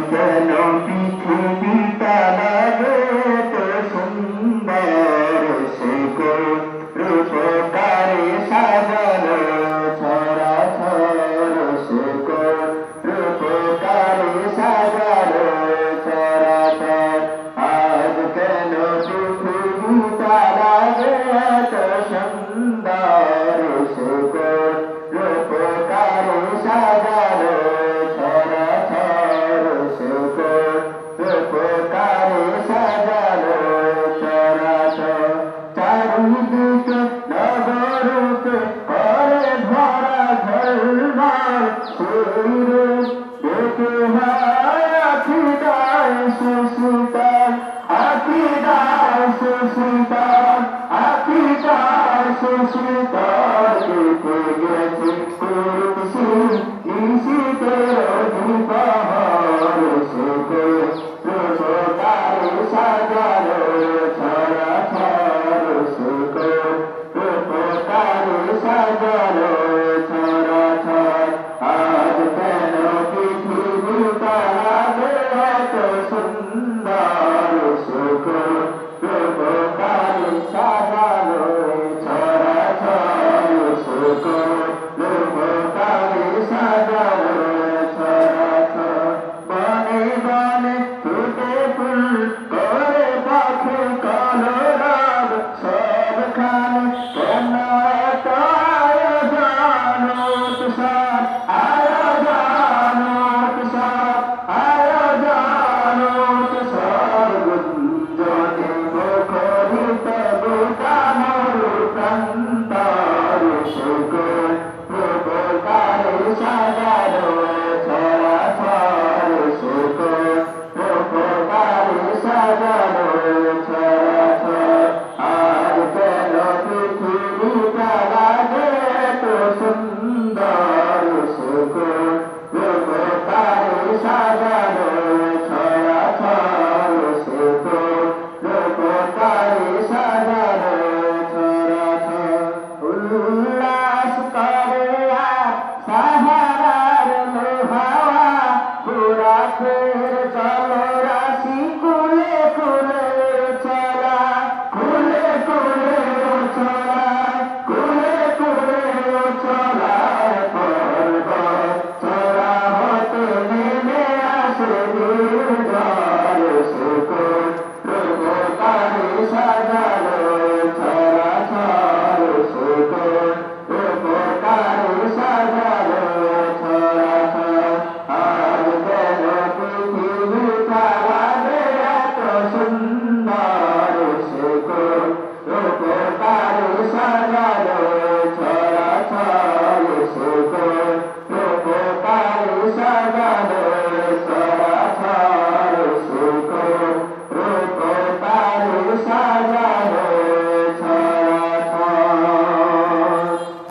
কেন পৃথিবীটা লাগে তো সুন্দর সে রূপকারে সাজানো ছড়া ছড় সে রূপকারে সাজানো ছড়া ছড় আজ কেন পৃথিবীটা লাগে তো সুন্দর সে রূপকারে সাজানো ছড়া ছড় সে রূপকারে সাজানো ছড়া ছড় চারিদিকে নবরূপে করে ভরা ঝলমল সেই রূপ দেখে হয় আখিদায় সুশীতল আখিদায় সুশীতল আখিদায় সুশীতল দেখে গেছে কুরুষি নিশীতের অধিপহর সুখে রূপকারে সাজানো ছড়া ছড় সুখে রূপকারে সাজানো ছড়া ছড় আজ কেন পৃথিবীটা লাগে এত সুন্দর সুখে রূপকারে সাজানো ছড়া ছড় সুখে রূপকারে সাজানো ছড়া ছড় বনে বনে ফুটে ফুল করে পাখি কলরব সবখানে কেন এত আয়োজন উৎসব